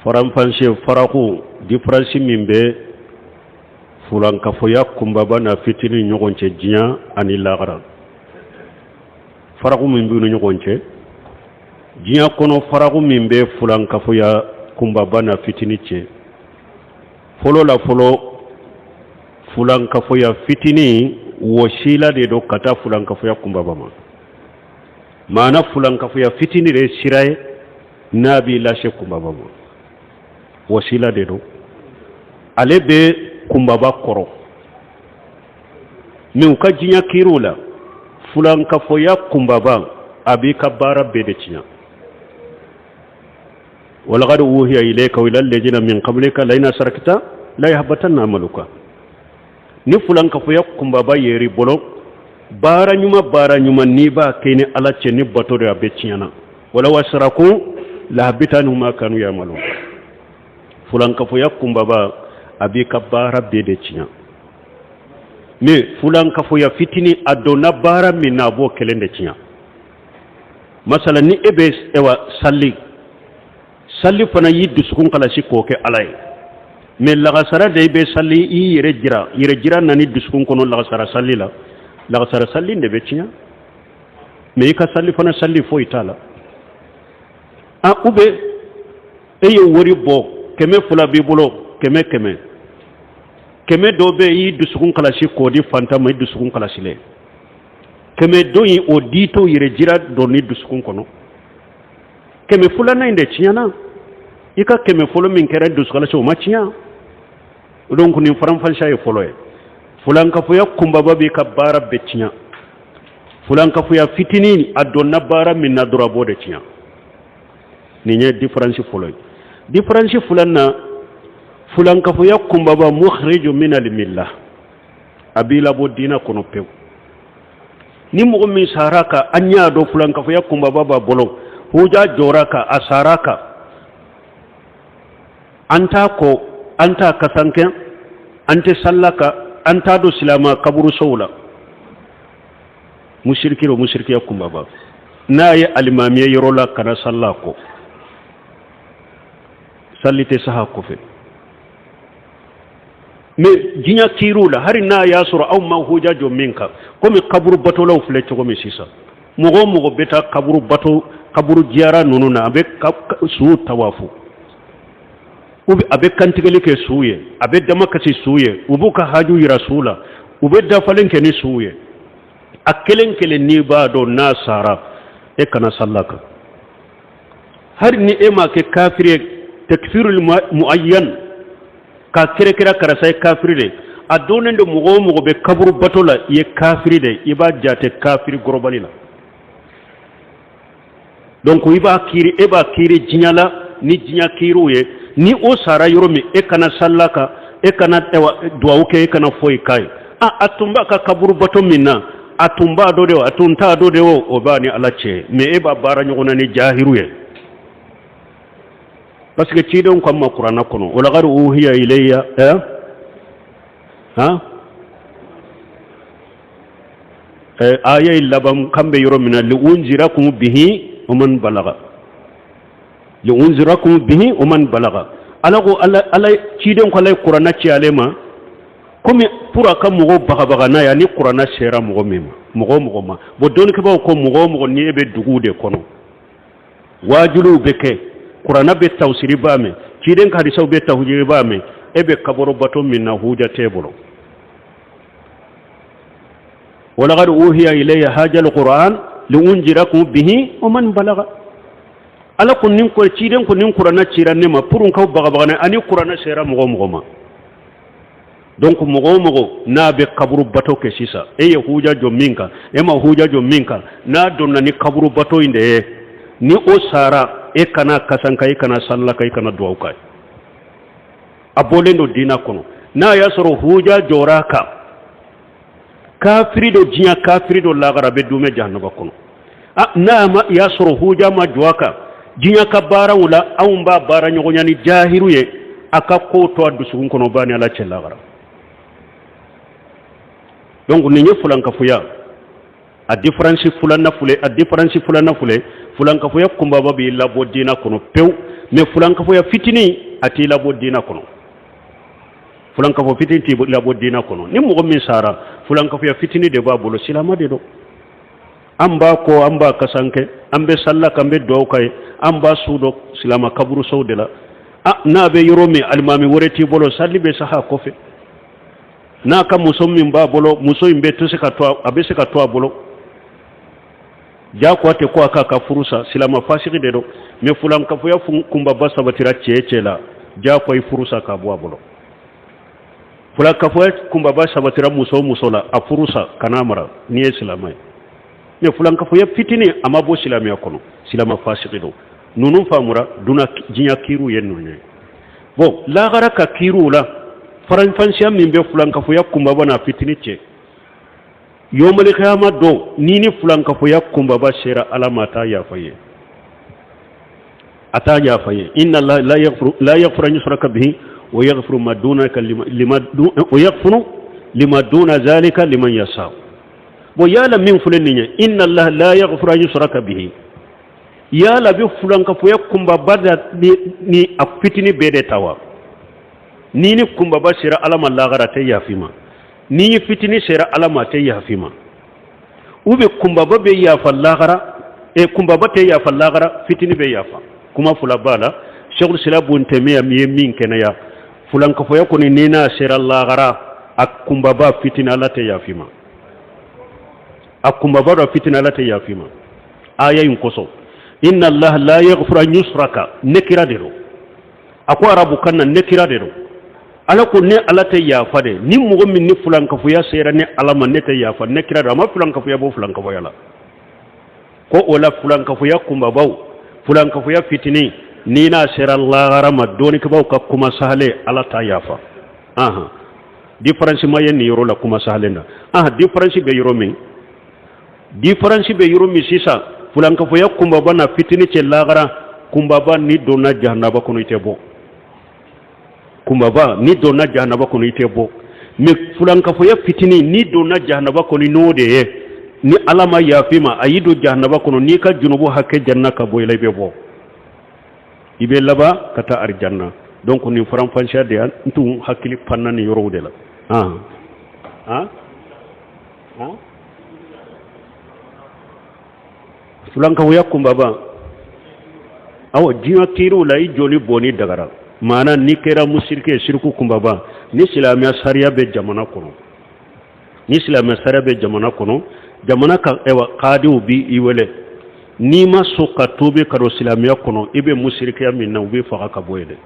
faranfanse faraku difference min be fulankafoya kumbaba na fitini ɲɔgɔn cɛ diɲa ani lagara faraku min b'u ni ɲɔgɔn cɛ diɲa kɔnɔ faraku min be fulankafoya kumbaba na fitini cɛ fɔlɔ la fɔlɔ fulankafoya fitini wasila de do ka taa fulankafoya kumbaba ma maana fulankafoya fitini de sira ye n'a b'i lase kumbaba ma wasila de do ale be kumbaba kɔrɔ mais u ka diɲa kiiriw la fulankafoya kumbaba a b'i ka baara bɛɛ de tiɲɛ walaqad wuhiya ilayka wa ila alladhina min qablika la in asrakta la yahbatanna amaluka ni fulankafoya kumbaba yeri bolo baara ɲuman ni b'a kɛ ni ala cɛ ni bato de a bɛ tiɲɛna wala wasaraku la habitanu ma kanu ya'malun fulankafoya kumbaba a b'i ka baara bɛɛ de tiɲɛ mais fulankafoya fitini a donna baara min na a b'o kelen de tiɲɛ masala ni e bɛ salli fana y'i dusukun kalasi k'o kɛ ala ye mais lagasara de i bɛ salli i yɛrɛ jira nani dusukun kɔnɔ lagasara salli la lagasara salli de bɛ tiɲɛ mais i ka salli fana salli foyi t'a la ou bien e ye wari bɔ 200 b'i bolo 100 dɔ bɛ i dusukun kalasi k'o di fanta ma i dusukun kalasilen 100 dɔ in o di to yɛrɛ jira dɔ ni dusukun kɔnɔ 200 in de tiɲɛna i ka 100 fɔlɔ min kɛra dusukalasi o ma tiɲɛ donc nin faranfasiya ye fɔlɔ ye fulankafoya kumbaba b'i ka baara bɛɛ tiɲɛ fulankafoya fitinin a donna baara min na dɔrɔn a b'o de tiɲɛ nin ye différence fɔlɔ ye différence filanan fulankafoya kumbaba mukhriju min al-millah a b'i labɔ diinɛ kɔnɔ pewu ni mɔgɔ min sara ka an y'a dɔn fulankafoya kumbaba b'a bolo huja jɔra ka a sara ka an t'a kɔ an t'a kasankɛ an tɛ salla ka an t'a don silama kaburusow la musiriki o musirikiya kumbaba n'a ye alimamiya yɔrɔ la kana salla kɔ salli tɛ saha kɔfɛ mais diɲa kiiriw la hari n'a y'a sɔrɔ aw ma huja jɔ min kan komi kaburu batolaw filɛ cogo min sisan mɔgɔ o mɔgɔ bɛ taa kaburu jiyara ninnu na a bɛ suw tawafu a bɛ kantigɛli kɛ suw ye a bɛ dama kasi suw ye u b'u ka haju yira suw la u bɛ dafalen kɛ ni suw ye a kelen kelen n'i b'a dɔn n'a sara e kana salla kan hari ni e ma kɛ kafiri ye takfirul muayyan ka kira karasa ye kafiri de a donnen do mɔgɔ o mɔgɔ bɛ kaburu bato la i ye kafiri de i b'a jate kafiri gɔrɔbali la donc e b'a kiiri diɲɛ la ni diɲa kiiriw ye ni o sara yɔrɔ min e kana salla kan e kana duwawu kɛ e kana foyi k'a ye a tun b'a ka kaburu bato min na a tun b'a dɔ de o a tun t'a dɔ de o b'a ni ala cɛ mais e b'a baara ɲɔgɔn na ni jahiru ye parce que cidenw ko ma kuranna kɔnɔ walaqad uhiya ilayya aya laban kan bɛ yɔrɔ min na li unzirakum bihi wa man balaga liunzirakum bihi wa man balaga ala ko ala ciden ko ala kuranna ci ale ma komi pour aka mɔgɔ bagabaga n'a ye ni kuranna sera mɔgɔ min ma mɔgɔ ma bon dɔnnikɛbaw ko mɔgɔ ni e bɛ duguw de kɔnɔ waajuliw bɛ kɛ kuranna bɛ tawsiri b'a mɛn ciden ka hadisaw bɛ tawsiri b'a mɛn e bɛ kaburu bato min na huja t'e bolo walaqad uhiya ilayya hadha al-Qur'an liunzirakum bihi wa man balaga ala ko nin ko ciden ko nin kuranna cira ne ma pour kaw bagabaga ne ani kuranna sera mɔgɔ ma donc mɔgɔ n'a bɛ kaburu bato kɛ sisan e ye huja jɔ min kan e ma huja jɔ min kan n'a donna ni kaburu bato in de ye ni o sara e kana kasanka e kana salla ka e kana duwawu ka a bɔlen do diinɛ kɔnɔ n'a y'a sɔrɔ huja jɔra kan kafiri do diɲa kafiri do lagara bɛ dume jahannaba kɔnɔ n'a y'a sɔrɔ huja ma jɔ a kan diɲa ka baaraw la anw b'a baara ɲɔgɔnya ni jahiru ye a ka ko to a dusukun kɔnɔ ba ni ala cɛ lagara donc nin ye fulankafoya a différence fulanna fule fulankafoya kumbaba bi labo dina kono pew mais fulankafoya fitini ati labo dina kono fulankafo fitini ti labo dina kono ni mogo min sara fulankafoya fitini de ba bolo silama de do amba ko amba kasanke ambe salla kambe do kay amba sudo silama kaburu sawdela na be yoromi almami woreti bolo salli be saha kofe na ka muso min ba bolo muso imbe to se ka to abe se ka to bolo ja ko te ko aka ka furusa silama fasiki de do me fulan ka fuya kumba basa batira cecela ja ko furusa ka bo bolo fulan ka fuya kumba basa batira muso la a furusa kanamara ni islamai me fulan ka fuya fitini ama bo silama kono silama fasiki do nunun famura duna jinya kiru yennu ne bon la gara ka kiru la faranfansiya min be fulankafoya kumbaba na fitini ce yomali khiyama do nini fulankafoya kumbaba shera alama ta yafaye ata yafaye inna allaha la yaghfiru an yushraka bihi wa yaghfiru ma dunaka lima duna zalika liman yasha bo yala min fulaninya inna allaha la yaghfiru an yushraka bihi yala bi fulankafoya kumbaba ni a fitini bede tawa nini kumbaba sera alama lagara ta yafima nini fitini sera alama ta yafima ube kumbaba be yafa lagara kumbaba ta yafa lagara fitini be yafa kuma fula bala shaykhul islam tamiya min kenaya fulan ka foya ko ni nina sera lagara ak kumbaba fitina la ta yafima ak kumbaba do fitina la ta yafima aya yin koso inna allaha la yaghfiru an yushraka nekira dero ako arabu kanna nekira dero ala ko ne ala ta yafa de ni mogo min ni fulan ka fuya sera ne ala man ne ta yafa ne kira da ma fulan ka fuya bo fulan ka fuya la ko ola fulan ka fuya kumba baw fulan ka fuya fitini ni na sera Allah garama doni ka baw ka kuma sahale ala ta yafa aha difference ma yen ni yoro la kuma sahale na difference be yoro min sisa fulan ka fuya kumba bana fitini ce lagara kumba ba ni dona jahannaba kono ite bo kumbaba ni donna jahannaba kono ite bo me fulanka foya fitini ni donna jahannaba kono node ni alama yafima ayido jahannaba kono ni ka junubu hakke janna ka boy lay be bo ibe laba kata arjanna donc ni faram fansha de antu hakkili pannani yorowde la fulanka foya kumbaba aw jiwa kiru lay joli boni dagara mana ni kera musirke shirku kumbaba ni silamiya sariya be jamana kono jamana ka ewa qadiu bi iwele ni ma soka tobe karo silamiya kono ibe musirke minna ube faga ka boyede